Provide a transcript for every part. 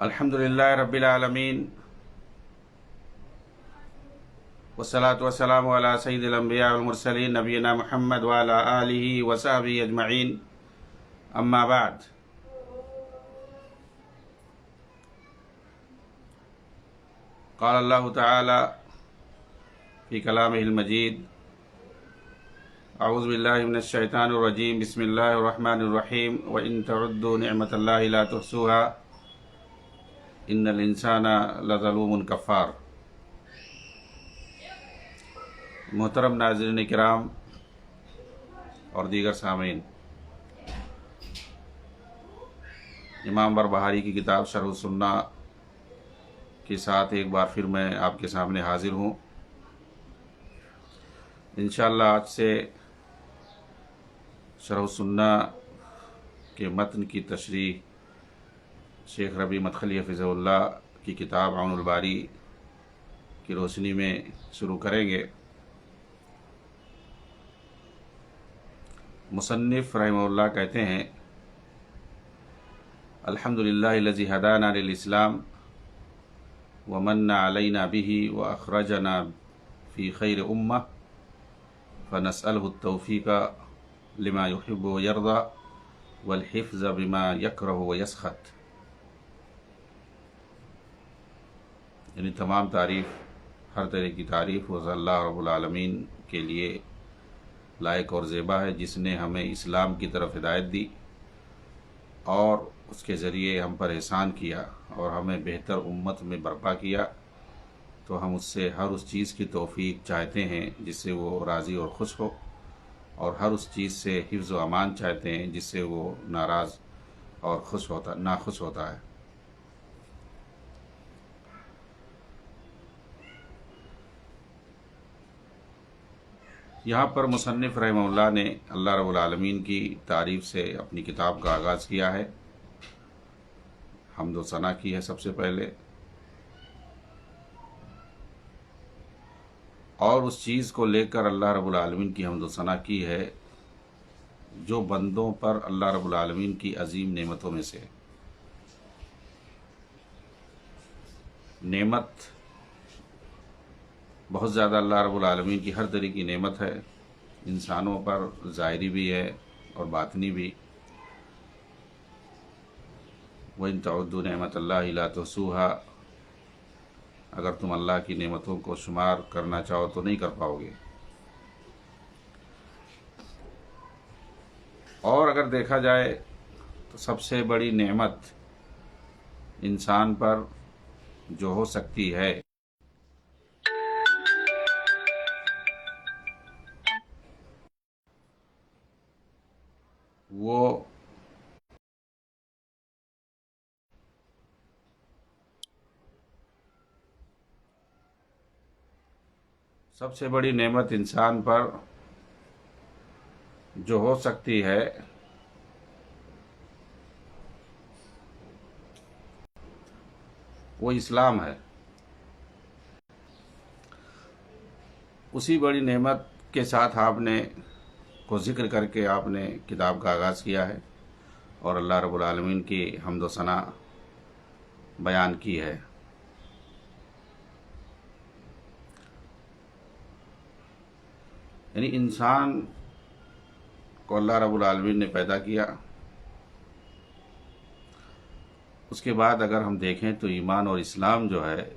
الحمدللہ رب العالمین والصلاة والسلام علی سید الانبیاء والمرسلین نبینا محمد وعلی آلہ وصحبہ اجمعین اما بعد۔ قال اللہ تعالی فی کلامہ المجید اعوذ باللہ من الشیطان الرجیم بسم اللہ الرحمن الرحیم وَإِن تَعُدُّوا نِعْمَةَ اللَّهِ لَا تُحْصُوهَا ان الانسان لظلوم کفار۔ محترم ناظرین کرام اور دیگر سامعین، امام بربہاری کی کتاب شرح السنہ کے ساتھ ایک بار پھر میں آپ کے سامنے حاضر ہوں۔ انشاءاللہ آج سے شرح السنہ کے متن کی تشریح شیخ ربیع مدخلی حفظہ اللہ کی کتاب عون الباری کی روشنی میں شروع کریں گے۔ مصنف رحمہ اللہ کہتے ہیں: الحمدللہ الذی ہدانا للاسلام ومن علینا بہ واخرجنا فی خیر امہ فنسألہ التوفیق لما یحب ویرضى والحفظ بما یکرہ ویسخط۔ یعنی تمام تعریف، ہر طرح کی تعریف وہ اللہ رب العالمین کے لیے لائق اور زیبا ہے، جس نے ہمیں اسلام کی طرف ہدایت دی اور اس کے ذریعے ہم پر احسان کیا اور ہمیں بہتر امت میں برپا کیا، تو ہم اس سے ہر اس چیز کی توفیق چاہتے ہیں جس سے وہ راضی اور خوش ہو، اور ہر اس چیز سے حفظ و امان چاہتے ہیں جس سے وہ ناراض اور ناخوش ہوتا ہے۔ یہاں پر مصنف رحمہ اللہ نے اللہ رب العالمین کی تعریف سے اپنی کتاب کا آغاز کیا ہے، حمد و ثنا کی ہے سب سے پہلے، اور اس چیز کو لے کر اللہ رب العالمین کی حمد و ثنا کی ہے جو بندوں پر اللہ رب العالمین کی عظیم نعمتوں میں سے۔ نعمت بہت زیادہ اللہ رب العالمین کی ہر طرح کی نعمت ہے، انسانوں پر ظاہری بھی ہے اور باطنی بھی۔ وَإِن تَعُدُّوا نِعْمَةَ اللَّهِ لَا تُحْصُوهَا، اگر تم اللہ کی نعمتوں کو شمار کرنا چاہو تو نہیں کر پاؤ گے۔ اور اگر دیکھا جائے تو سب سے بڑی نعمت انسان پر جو ہو سکتی ہے وہ سب سے بڑی نعمت انسان پر جو ہو سکتی ہے وہ اسلام ہے۔ اسی بڑی نعمت کے ساتھ آپ نے کو ذکر کر کے آپ نے کتاب کا آغاز کیا ہے اور اللہ رب العالمین کی حمد و ثنا بیان کی ہے۔ یعنی انسان کو اللہ رب العالمین نے پیدا کیا، اس کے بعد اگر ہم دیکھیں تو ایمان اور اسلام جو ہے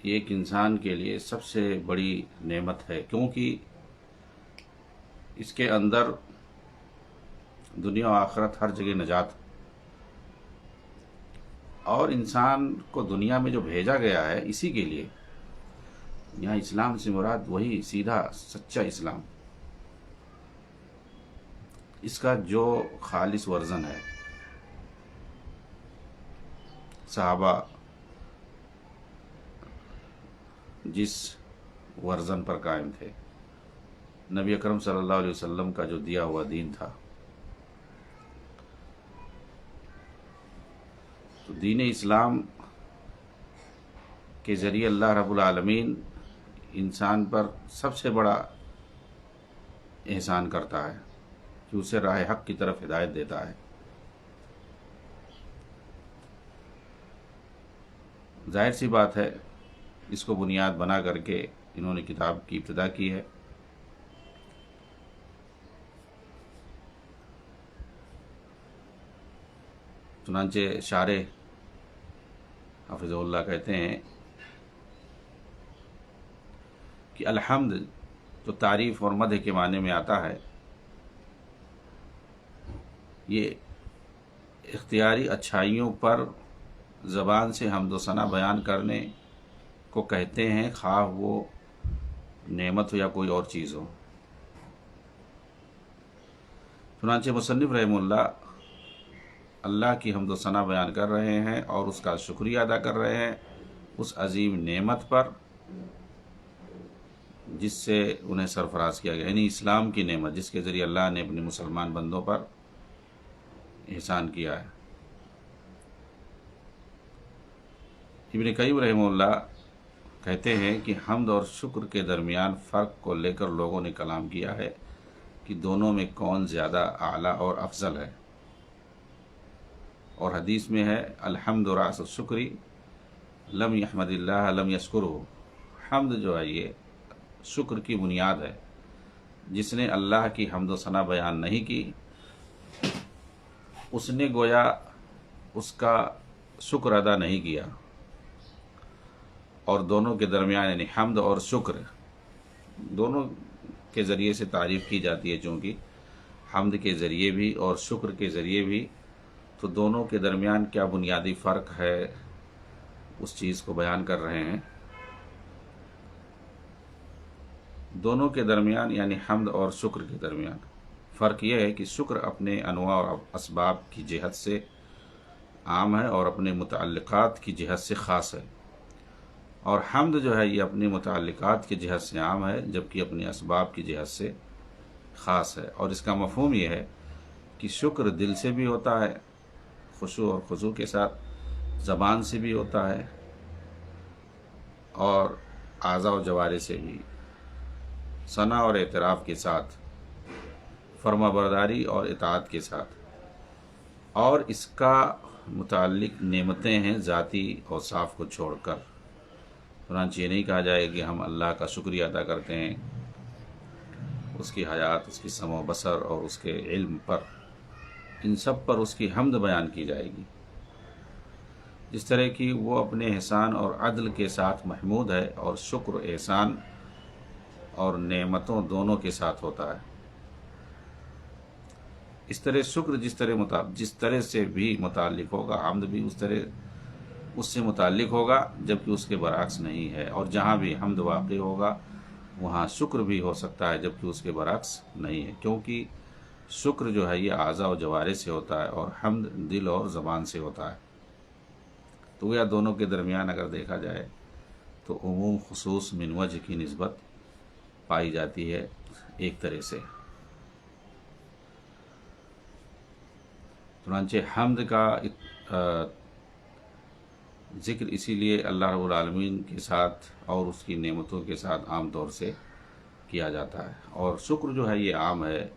یہ ایک انسان کے لیے سب سے بڑی نعمت ہے، کیونکہ اس کے اندر دنیا و آخرت ہر جگہ نجات، اور انسان کو دنیا میں جو بھیجا گیا ہے اسی کے لیے۔ یہاں اسلام سے مراد وہی سیدھا سچا اسلام، اس کا جو خالص ورژن ہے۔ صحابہ جس ورژن پر قائم تھے، نبی اکرم صلی اللہ علیہ وسلم کا جو دیا ہوا دین تھا، تو دین اسلام کے ذریعے اللہ رب العالمین انسان پر سب سے بڑا احسان کرتا ہے کہ اسے راہ حق کی طرف ہدایت دیتا ہے۔ ظاہر سی بات ہے اس کو بنیاد بنا کر کے انہوں نے کتاب کی ابتدا کی ہے۔ چنانچہ شارح حافظ اللہ کہتے ہیں کہ الحمد جو تعریف اور مدح کے معنی میں آتا ہے، یہ اختیاری اچھائیوں پر زبان سے حمد و ثنا بیان کرنے کو کہتے ہیں، خواہ وہ نعمت ہو یا کوئی اور چیز ہو۔ چنانچہ مصنف رحمہ اللہ کی حمد و ثنا بیان کر رہے ہیں اور اس کا شکریہ ادا کر رہے ہیں اس عظیم نعمت پر جس سے انہیں سرفراز کیا گیا، یعنی اسلام کی نعمت جس کے ذریعے اللہ نے اپنے مسلمان بندوں پر احسان کیا ہے۔ ابن قیم رحمہ اللہ کہتے ہیں کہ حمد اور شکر کے درمیان فرق کو لے کر لوگوں نے کلام کیا ہے کہ دونوں میں کون زیادہ اعلیٰ اور افضل ہے، اور حدیث میں ہے الحمد راس الشکری لم یحمد اللہ لم یشکرہ، حمد جو ہے یہ شکر کی بنیاد ہے، جس نے اللہ کی حمد و ثنا بیان نہیں کی اس نے گویا اس کا شکر ادا نہیں کیا۔ اور دونوں کے درمیان یعنی حمد اور شکر دونوں کے ذریعے سے تعریف کی جاتی ہے، چونکہ حمد کے ذریعے بھی اور شکر کے ذریعے بھی، تو دونوں کے درمیان کیا بنیادی فرق ہے اس چیز کو بیان کر رہے ہیں۔ دونوں کے درمیان یعنی حمد اور شکر کے درمیان فرق یہ ہے کہ شکر اپنے انواع اور اسباب کی جہت سے عام ہے اور اپنے متعلقات کی جہت سے خاص ہے، اور حمد جو ہے یہ اپنے متعلقات کی جہت سے عام ہے جبکہ اپنے اسباب کی جہت سے خاص ہے۔ اور اس کا مفہوم یہ ہے کہ شکر دل سے بھی ہوتا ہے خشوع اور خضوع کے ساتھ، زبان سے بھی ہوتا ہے اور اعضاء و جوارح سے بھی، ثنا اور اعتراف کے ساتھ، فرما برداری اور اطاعت کے ساتھ، اور اس کا متعلق نعمتیں ہیں ذاتی اوصاف کو چھوڑ کر۔ چنانچہ یہ نہیں کہا جائے کہ ہم اللہ کا شکریہ ادا کرتے ہیں اس کی حیات، اس کی سمع و بصر اور اس کے علم پر، ان سب پر اس کی حمد بیان کی جائے گی، جس طرح کی وہ اپنے احسان اور عدل کے ساتھ محمود ہے، اور شکر احسان اور نعمتوں دونوں کے ساتھ ہوتا ہے۔ اس طرح شکر جس طرح سے بھی متعلق ہوگا، حمد بھی اس سے متعلق ہوگا جبکہ اس کے برعکس نہیں ہے، اور جہاں بھی حمد واقع ہوگا وہاں شکر بھی ہو سکتا ہے جبکہ اس کے برعکس نہیں ہے، کیونکہ شکر جو ہے یہ اعضاء و جوارح سے ہوتا ہے اور حمد دل اور زبان سے ہوتا ہے۔ تو یہ دونوں کے درمیان اگر دیکھا جائے تو عموم خصوص من وجہ کی نسبت پائی جاتی ہے ایک طرح سے۔ چنانچہ حمد کا ذکر اسی لیے اللہ رب العالمین کے ساتھ اور اس کی نعمتوں کے ساتھ عام طور سے کیا جاتا ہے، اور شکر جو ہے یہ عام ہے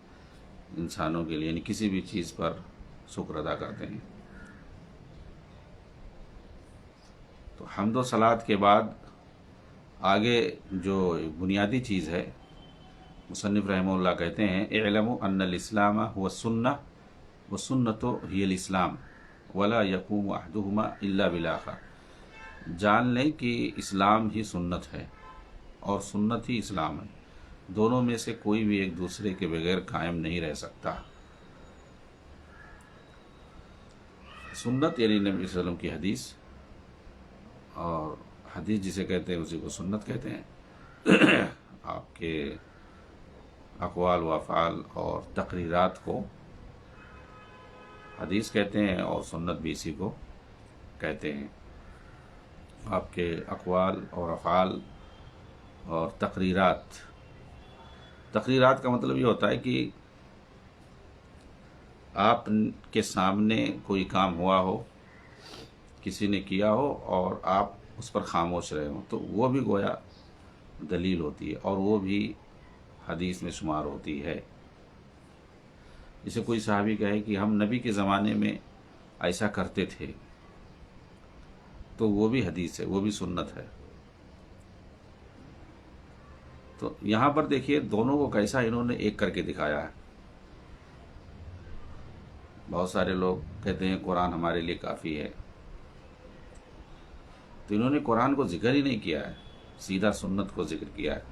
انسانوں کے لیے، یعنی کسی بھی چیز پر شکر ادا کرتے ہیں۔ تو حمد و صلات کے بعد آگے جو بنیادی چیز ہے، مصنف رحمہ اللہ کہتے ہیں اعلموا ان الاسلام هو السنہ والسنۃ ہی الاسلام ولا یقوم احدهما الا بالاخر، جان لیں کہ اسلام ہی سنت ہے اور سنت ہی اسلام ہے، دونوں میں سے کوئی بھی ایک دوسرے کے بغیر قائم نہیں رہ سکتا۔ سنت یعنی نبی صلی اللہ علیہ وسلم کی حدیث، اور حدیث جسے کہتے ہیں اسی کو سنت کہتے ہیں۔ آپ کے اقوال و افعال اور تقریرات کو حدیث کہتے ہیں اور سنت بھی اسی کو کہتے ہیں۔ آپ کے اقوال اور افعال اور تقریرات کا مطلب یہ ہوتا ہے کہ آپ کے سامنے کوئی کام ہوا ہو، کسی نے کیا ہو اور آپ اس پر خاموش رہے ہوں، تو وہ بھی گویا دلیل ہوتی ہے اور وہ بھی حدیث میں شمار ہوتی ہے۔ جسے کوئی صحابی کہے کہ ہم نبی کے زمانے میں ایسا کرتے تھے، تو وہ بھی حدیث ہے، وہ بھی سنت ہے۔ تو یہاں پر دیکھیے دونوں کو کیسا انہوں نے ایک کر کے دکھایا ہے۔ بہت سارے لوگ کہتے ہیں قرآن ہمارے لیے کافی ہے، تو انہوں نے قرآن کو ذکر ہی نہیں کیا ہے، سیدھا سنت کو ذکر کیا ہے۔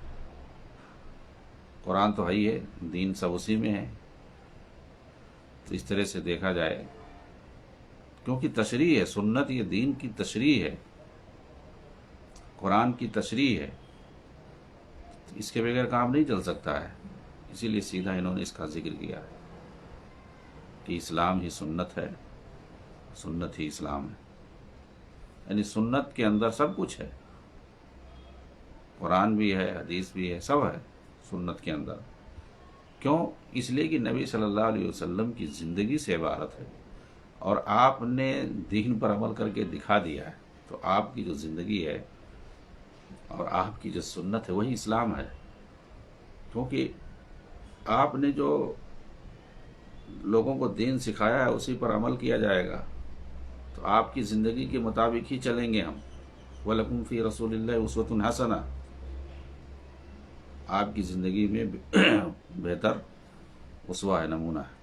قرآن تو ہے ہی ہے، دین سب اسی میں ہے۔ تو اس طرح سے دیکھا جائے، کیونکہ تشریح ہے، سنت یہ دین کی تشریح ہے، قرآن کی تشریح ہے، اس کے بغیر کام نہیں چل سکتا ہے۔ اسی لیے سیدھا انہوں نے اس کا ذکر کیا ہے کہ اسلام ہی سنت ہے، سنت ہی اسلام ہے۔ یعنی سنت کے اندر سب کچھ ہے، قرآن بھی ہے، حدیث بھی ہے، سب ہے سنت کے اندر۔ کیوں؟ اس لیے کہ نبی صلی اللہ علیہ وسلم کی زندگی سے عبارت ہے، اور آپ نے دین پر عمل کر کے دکھا دیا ہے، تو آپ کی جو زندگی ہے اور آپ کی جو سنت ہے وہی اسلام ہے۔ کیونکہ آپ نے جو لوگوں کو دین سکھایا ہے اسی پر عمل کیا جائے گا، تو آپ کی زندگی کے مطابق ہی چلیں گے ہم۔ وَلَكُمْ فِي رَسُولِ اللَّهِ أُسْوَةٌ حَسَنَةٌ، آپ کی زندگی میں بہتر اسوہ ہے، نمونہ ہے۔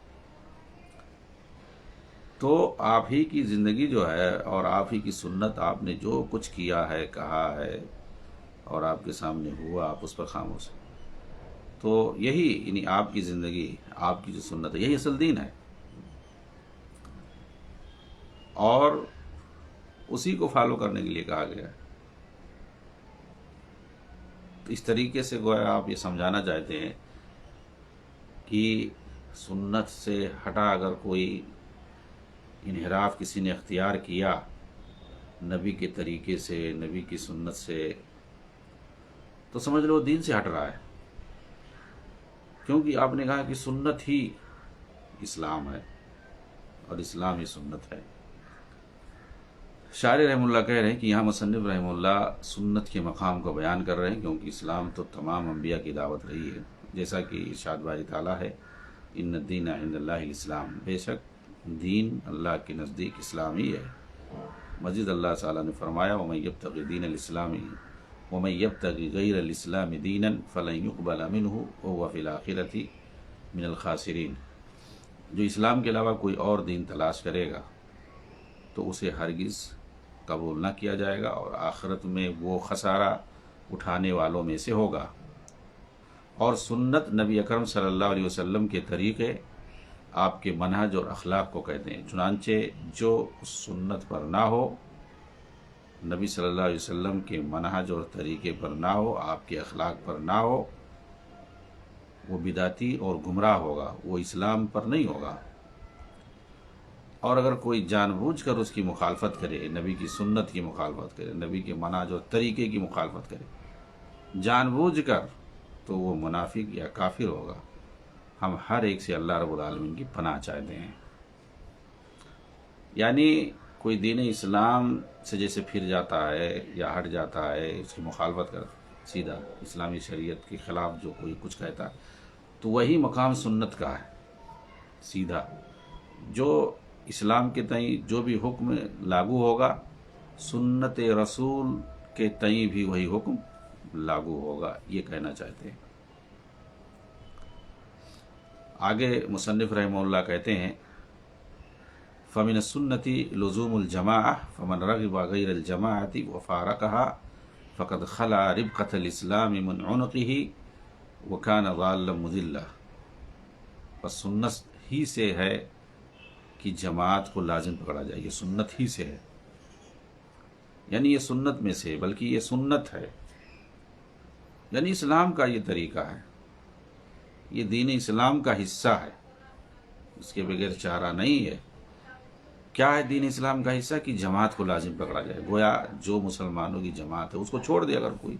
تو آپ ہی کی زندگی جو ہے اور آپ ہی کی سنت، آپ نے جو کچھ کیا ہے، کہا ہے اور آپ کے سامنے ہوا، آپ اس پر خاموش ہیں۔ تو یہی یعنی آپ کی زندگی، آپ کی جو سنت ہے، یہی اصل دین ہے، اور اسی کو فالو کرنے کے لیے کہا گیا ہے۔ تو اس طریقے سے گویا آپ یہ سمجھانا چاہتے ہیں کہ سنت سے ہٹا اگر کوئی انحراف کسی نے اختیار کیا نبی کے طریقے سے، نبی کی سنت سے، تو سمجھ لو دین سے ہٹ رہا ہے، کیونکہ آپ نے کہا کہ سنت ہی اسلام ہے اور اسلام ہی سنت ہے۔ شاعر رحمہ اللہ کہہ رہے ہیں کہ یہاں مصنف رحمہ اللہ سنت کے مقام کو بیان کر رہے ہیں، کیونکہ اسلام تو تمام انبیاء کی دعوت رہی ہے، جیسا کہ ارشاد باری تعالیٰ ہے، ان الدین عند اللہ الاسلام، بے شک دین اللہ کے نزدیک اسلام ہی ہے۔ مزید اللہ تعالیٰ نے فرمایا وَمَن يَبْتَغِ دِينَ الْإِسْلَامِ وَمَن يَبْتَغِ غَيْرَ الْإِسْلَامِ دِينًا فَلَن يُقْبَلَ مِنْهُ وَهُوَ فِي الْآخِرَةِ مِنَ الْخَاسِرِينَ، جو اسلام کے علاوہ کوئی اور دین تلاش کرے گا تو اسے ہرگز قبول نہ کیا جائے گا، اور آخرت میں وہ خسارہ اٹھانے والوں میں سے ہوگا۔ اور سنت نبی اکرم صلی اللہ علیہ وسلم کے طریقے آپ کے منہج اور اخلاق کو کہتے ہیں، چنانچہ جو اس سنت پر نہ ہو، نبی صلی اللہ علیہ وسلم کے منہج اور طریقے پر نہ ہو، آپ کے اخلاق پر نہ ہو، وہ بدعتی اور گمراہ ہوگا، وہ اسلام پر نہیں ہوگا۔ اور اگر کوئی جان بوجھ کر اس کی مخالفت کرے، نبی کی سنت کی مخالفت کرے، نبی کے منہج اور طریقے کی مخالفت کرے جان بوجھ کر، تو وہ منافق یا کافر ہوگا۔ ہم ہر ایک سے اللہ رب العالمین کی پناہ چاہتے ہیں۔ یعنی کوئی دین اسلام سے جیسے پھر جاتا ہے یا ہٹ جاتا ہے، اس کی مخالفت کر، سیدھا اسلامی شریعت کے خلاف جو کوئی کچھ کہتا ہے، تو وہی مقام سنت کا ہے۔ سیدھا جو اسلام کے تئیں جو بھی حکم لاگو ہوگا، سنت رسول کے تئیں بھی وہی حکم لاگو ہوگا، یہ کہنا چاہتے ہیں۔ آگے مصنف رحمہ اللہ کہتے ہیں فَمِنَ السُّنَّةِ لُزُومُ الْجَمَاعَةِ فَمَنْ رَغِبَ غَيْرَ الْجَمَاعَةِ وَفَارَقَهَا فَقَدْ خَلَا رِبْقَةَ الْإِسْلَامِ مِنْ عُنُقِهِ وَكَانَ ضَالًّا مُضِلًّا۔ پس سنت ہی سے ہے کہ جماعت کو لازم پکڑا جائے، یہ سنت ہی سے ہے، یعنی یہ سنت میں سے، بلکہ یہ سنت ہے، یعنی اسلام کا یہ طریقہ ہے، یہ دین اسلام کا حصہ ہے، اس کے بغیر چارہ نہیں ہے۔ کیا ہے دین اسلام کا حصہ؟ کہ جماعت کو لازم پکڑا جائے۔ گویا جو مسلمانوں کی جماعت ہے اس کو چھوڑ دے، اگر کوئی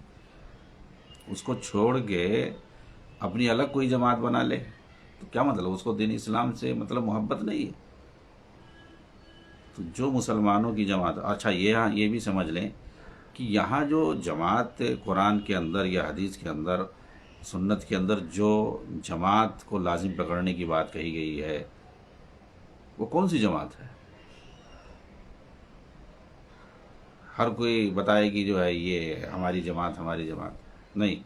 اس کو چھوڑ کے اپنی الگ کوئی جماعت بنا لے تو کیا مطلب؟ اس کو دین اسلام سے مطلب محبت نہیں ہے۔ تو جو مسلمانوں کی جماعت، اچھا یہ بھی سمجھ لیں کہ یہاں جو جماعت قرآن کے اندر یا حدیث کے اندر، سنت کے اندر جو جماعت کو لازم پکڑنے کی بات کہی گئی ہے، وہ کون سی جماعت ہے؟ ہر کوئی بتائے کہ جو ہے یہ ہماری جماعت نہیں،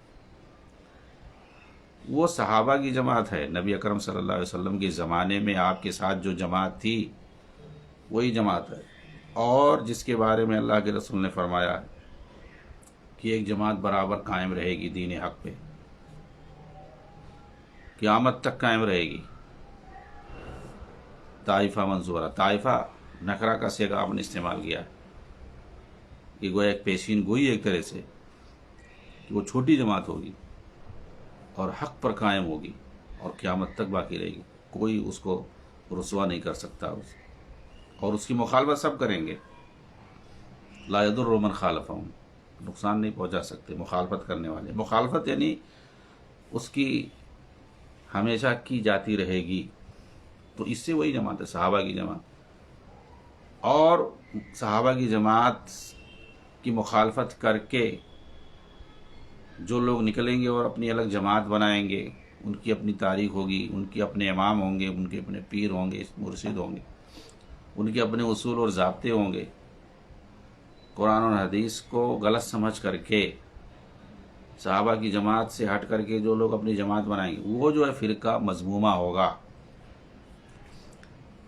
وہ صحابہ کی جماعت ہے۔ نبی اکرم صلی اللہ علیہ وسلم کے زمانے میں آپ کے ساتھ جو جماعت تھی وہی جماعت ہے، اور جس کے بارے میں اللہ کے رسول نے فرمایا کہ ایک جماعت برابر قائم رہے گی دین حق پہ، قیامت تک قائم رہے گی۔ طائفہ منصورہ، طائفہ نکرہ کا صیغہ آپ نے استعمال کیا، کہ گویا ایک پیشین گوئی ایک طرح سے کہ وہ چھوٹی جماعت ہوگی اور حق پر قائم ہوگی اور قیامت تک باقی رہے گی، کوئی اس کو رسوا نہیں کر سکتا، اور اس کی مخالفت سب کریں گے۔ لا یضر من خالفہم، نقصان نہیں پہنچا سکتے مخالفت کرنے والے۔ مخالفت یعنی اس کی ہمیشہ کی جاتی رہے گی، تو اس سے وہی جماعت ہے صحابہ کی جماعت۔ اور صحابہ کی جماعت کی مخالفت کر کے جو لوگ نکلیں گے اور اپنی الگ جماعت بنائیں گے، ان کی اپنی تاریخ ہوگی، ان کے اپنے امام ہوں گے، ان کے اپنے پیر ہوں گے، مرشد ہوں گے، ان کے اپنے اصول اور ضابطے ہوں گے۔ قرآن اور حدیث کو غلط سمجھ کر کے صحابہ کی جماعت سے ہٹ کر کے جو لوگ اپنی جماعت بنائیں گے، وہ جو ہے فرقہ مذمومہ ہوگا۔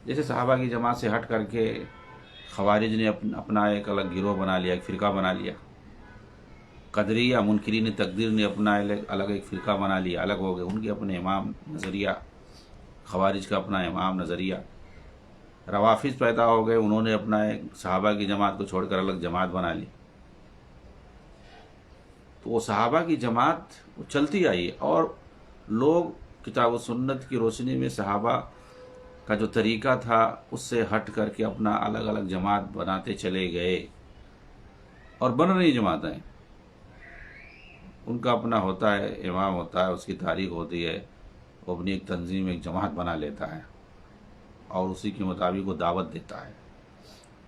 جیسے صحابہ کی جماعت سے ہٹ کر کے خوارج نے اپنا ایک الگ گروہ بنا لیا، ایک فرقہ بنا لیا۔ قدریہ منکرین تقدیر نے اپنا الگ ایک فرقہ بنا لیا، الگ ہو گئے، ان کے اپنے امام نظریہ، خوارج کا اپنا امام نظریہ۔ روافض پیدا ہو گئے، انہوں نے اپنا ایک صحابہ کی جماعت کو چھوڑ کر الگ جماعت بنا لی۔ تو وہ صحابہ کی جماعت وہ چلتی آئی ہے، اور لوگ کتاب و سنت کی روشنی میں صحابہ کا جو طریقہ تھا اس سے ہٹ کر کے اپنا الگ الگ جماعت بناتے چلے گئے، اور بن رہی جماعتیں۔ ان کا اپنا ہوتا ہے، امام ہوتا ہے، اس کی تاریخ ہوتی ہے، وہ اپنی ایک تنظیم ایک جماعت بنا لیتا ہے، اور اسی کے مطابق وہ دعوت دیتا ہے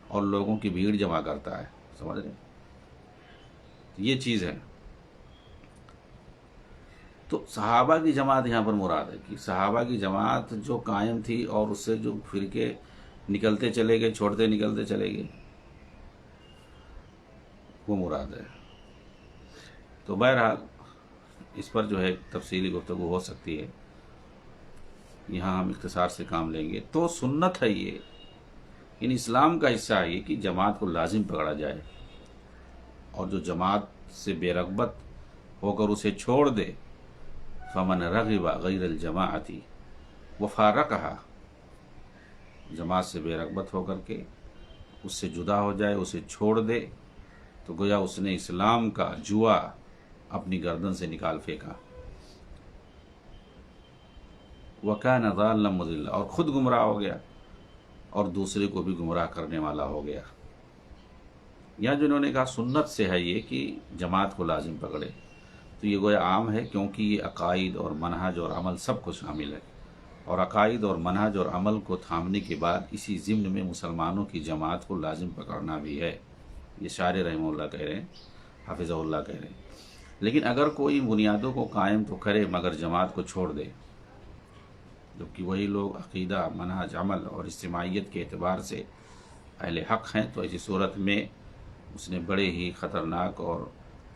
اور لوگوں کی بھیڑ جمع کرتا ہے، سمجھ رہے ہیں؟ یہ چیز ہے۔ تو صحابہ کی جماعت یہاں پر مراد ہے کہ صحابہ کی جماعت جو قائم تھی، اور اس سے جو فرقے نکلتے چلے گئے، چھوڑتے نکلتے چلے گئے، وہ مراد ہے۔ تو بہرحال اس پر جو ہے تفصیلی گفتگو ہو سکتی ہے، یہاں ہم اختصار سے کام لیں گے۔ تو سنت ہے یہ، ان اسلام کا حصہ ہے یہ کہ جماعت کو لازم پکڑا جائے، اور جو جماعت سے بے رغبت ہو کر اسے چھوڑ دے، فمن رغب غیر الجماعتی وفارقہا، جماعت سے بے رغبت ہو کر کے اس سے جدا ہو جائے، اسے چھوڑ دے، تو گویا اس نے اسلام کا جوا اپنی گردن سے نکال پھینکا۔ وَكَانَ ضَالًّا مُضِلًّا، اور خود گمراہ ہو گیا اور دوسرے کو بھی گمراہ کرنے والا ہو گیا۔ یہاں جو انہوں نے کہا سنت سے ہے یہ کہ جماعت کو لازم پکڑے، تو یہ گویا عام ہے، کیونکہ یہ عقائد اور منہج اور عمل سب کو شامل ہے، اور عقائد اور منہج اور عمل کو تھامنے کے بعد اسی ضمن میں مسلمانوں کی جماعت کو لازم پکڑنا بھی ہے۔ یہ شاعر رحمہ اللہ کہہ رہے ہیں، حافظہ اللہ کہہ رہے ہیں۔ لیکن اگر کوئی بنیادوں کو قائم تو کرے مگر جماعت کو چھوڑ دے، جبکہ وہی لوگ عقیدہ، منہج، عمل اور اجتماعیت کے اعتبار سے اہل حق ہیں، تو ایسی صورت میں اس نے بڑے ہی خطرناک اور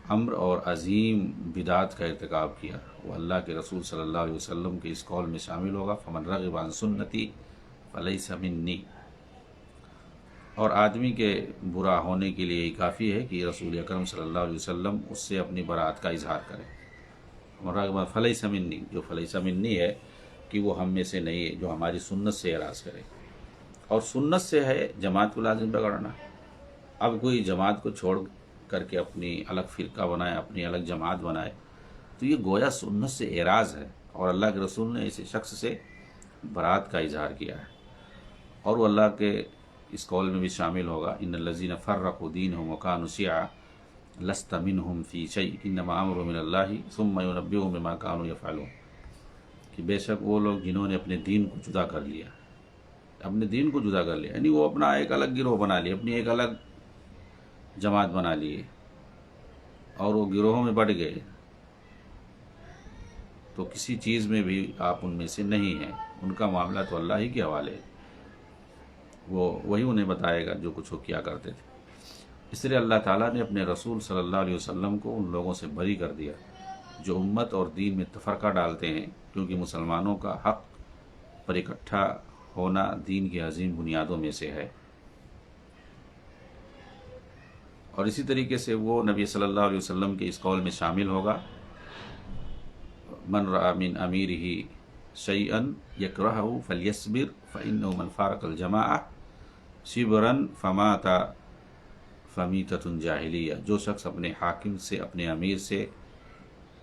امر اور عظیم بدعت کا ارتکاب کیا۔ وہ اللہ کے رسول صلی اللہ علیہ وسلم کے اس قول میں شامل ہوگا، فمن رغب عن سنتی فلیس منی۔ اور آدمی کے برا ہونے کے لیے ہی کافی ہے کہ رسول اکرم صلی اللہ علیہ وسلم اس سے اپنی برات کا اظہار کرے۔ فمن رغب فلیس منی، جو فلیس منی ہے کہ وہ ہم میں سے نہیں ہے، جو ہماری سنت سے اعراض کرے، اور سنت سے ہے جماعت کو لازم پکڑنا۔ اب کوئی جماعت کو چھوڑ کر کے اپنی الگ فرقہ بنائے، اپنی الگ جماعت بنائے، تو یہ گویا سنت سے اعراض ہے، اور اللہ کے رسول نے ایسے شخص سے برات کا اظہار کیا ہے، اور وہ اللہ کے اس قول میں بھی شامل ہوگا، ان الذین فرقوا دینہم وکانوا شیعا لست منہم فی شیء انما امرهم الی اللہ ثم ینبئہم بما کانوا یفعلون، کہ بے شک وہ لوگ جنہوں نے اپنے دین کو جدا کر لیا، اپنے دین کو جدا کر لیا، یعنی وہ اپنا ایک الگ گروہ بنا لیا، اپنی ایک الگ جماعت بنا لیے، اور وہ گروہوں میں بٹ گئے، تو کسی چیز میں بھی آپ ان میں سے نہیں ہیں، ان کا معاملہ تو اللہ ہی کے حوالے ہے، وہی انہیں بتائے گا جو کچھ وہ کیا کرتے تھے۔ اس لیے اللہ تعالیٰ نے اپنے رسول صلی اللہ علیہ وسلم کو ان لوگوں سے بری کر دیا جو امت اور دین میں تفرقہ ڈالتے ہیں، کیونکہ مسلمانوں کا حق پر اکٹھا ہونا دین کی عظیم بنیادوں میں سے ہے۔ اور اسی طریقے سے وہ نبی صلی اللہ علیہ وسلم کے اس قول میں شامل ہوگا، من رأى من امیرہ شیئا یکرہہ فلیصبر فإنہ من فارق الجماعہ شبرا فمات فمیتۃ جاہلیہ۔ جو شخص اپنے حاکم سے، اپنے امیر سے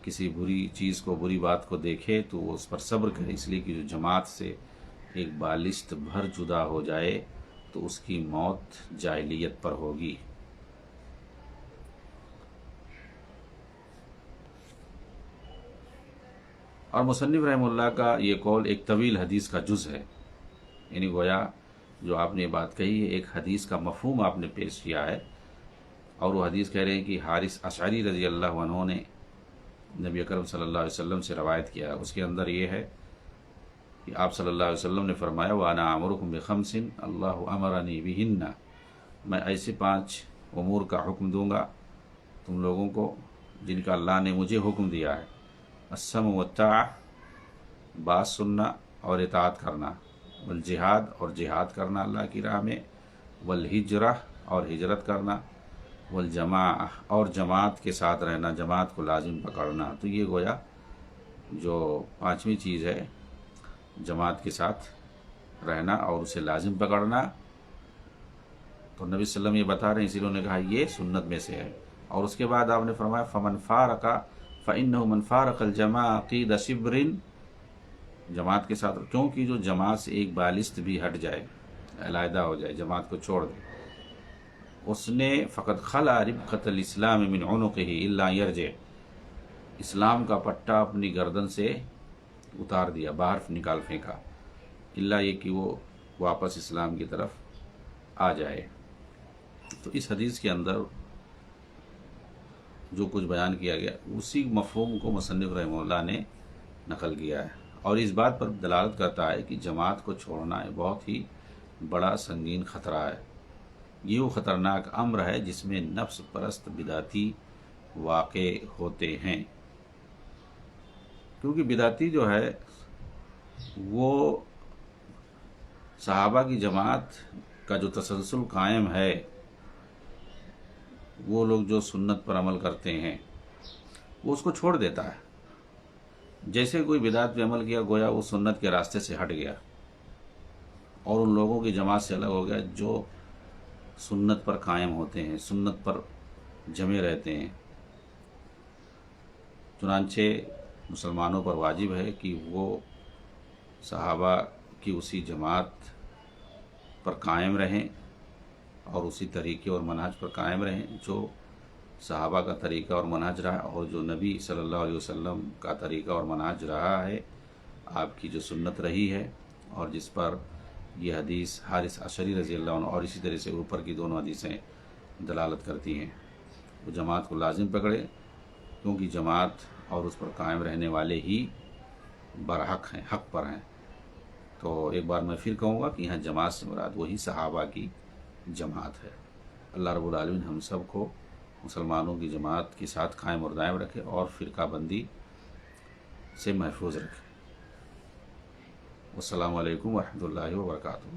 کسی بری چیز کو، بری بات کو دیکھے تو وہ اس پر صبر کرے، اس لیے کہ جو جماعت سے ایک بالشت بھر جدا ہو جائے تو اس کی موت جاہلیت پر ہوگی۔ اور مصنف رحمہ اللہ کا یہ قول ایک طویل حدیث کا جز ہے، یعنی گویا جو آپ نے بات کہی ہے ایک حدیث کا مفہوم آپ نے پیش کیا ہے، اور وہ حدیث کہہ رہے ہیں کہ حارث اشعری رضی اللہ عنہ نے نبی اکرم صلی اللہ علیہ وسلم سے روایت کیا، اس کے اندر یہ ہے کہ آپ صلی اللہ علیہ وسلم نے فرمایا وَأَنَا أَمُرُكُمْ بِخَمْسٍ اللَّهُ أَمَرَنِي بِهِنَّ، میں ایسے 5 امور کا حکم دوں گا تم لوگوں کو جن کا اللہ نے مجھے حکم دیا ہے، السمع والطاعہ، بات سننا اور اطاعت کرنا، والجہاد اور جہاد کرنا اللہ کی راہ میں، والہجرہ اور ہجرت کرنا، والجماعہ اور جماعت کے ساتھ رہنا، جماعت کو لازم پکڑنا۔ تو یہ گویا جو 5ویں چیز ہے جماعت کے ساتھ رہنا اور اسے لازم پکڑنا، تو نبی صلی اللہ علیہ وسلم یہ بتا رہے ہیں، اسی لیے انہوں نے کہا یہ سنت میں سے ہے۔ اور اس کے بعد آپ نے فرمایا فمن فارق فإنہ من فارق الجماعہ عقید شبر، جماعت کے ساتھ، کیونکہ جو جماعت سے ایک بالشت بھی ہٹ جائے، علیحدہ ہو جائے، جماعت کو چھوڑ دے، اس نے فقط خلع ربقۃ الاسلام من عنقہ الا یرجع، اسلام کا پٹا اپنی گردن سے اتار دیا، باہر نکال پھینکا، الا یہ کہ وہ واپس اسلام کی طرف آ جائے۔ تو اس حدیث کے اندر جو کچھ بیان کیا گیا اسی مفہوم کو مصنف رحمہ اللہ نے نقل کیا ہے، اور اس بات پر دلالت کرتا ہے کہ جماعت کو چھوڑنا بہت ہی بڑا سنگین خطرہ ہے۔ یہ وہ خطرناک امر ہے جس میں نفس پرست بدعتی واقع ہوتے ہیں، کیونکہ بدعتی جو ہے وہ صحابہ کی جماعت کا جو تسلسل قائم ہے، وہ لوگ جو سنت پر عمل کرتے ہیں وہ اس کو چھوڑ دیتا ہے۔ جیسے کوئی بدعت پہ عمل کیا گویا وہ سنت کے راستے سے ہٹ گیا اور ان لوگوں کی جماعت سے الگ ہو گیا جو سنت پر قائم ہوتے ہیں، سنت پر جمے رہتے ہیں۔ چنانچہ مسلمانوں پر واجب ہے کہ وہ صحابہ کی اسی جماعت پر قائم رہیں اور اسی طریقے اور منہج پر قائم رہیں جو صحابہ کا طریقہ اور منہج رہا، اور جو نبی صلی اللہ علیہ وسلم کا طریقہ اور منہج رہا ہے، آپ کی جو سنت رہی ہے، اور جس پر یہ حدیث حارث اشعری رضی اللہ عنہ اور اسی طرح سے اوپر کی دونوں حدیثیں دلالت کرتی ہیں، وہ جماعت کو لازم پکڑے، کیونکہ جماعت اور اس پر قائم رہنے والے ہی برحق ہیں، حق پر ہیں۔ تو ایک بار میں پھر کہوں گا کہ یہاں جماعت سے مراد وہی صحابہ کی جماعت ہے۔ اللہ رب العالمین ہم سب کو مسلمانوں کی جماعت کے ساتھ قائم اور دائم رکھے اور فرقہ بندی سے محفوظ رکھے۔ السلام علیکم ورحمۃ اللہ وبرکاتہ۔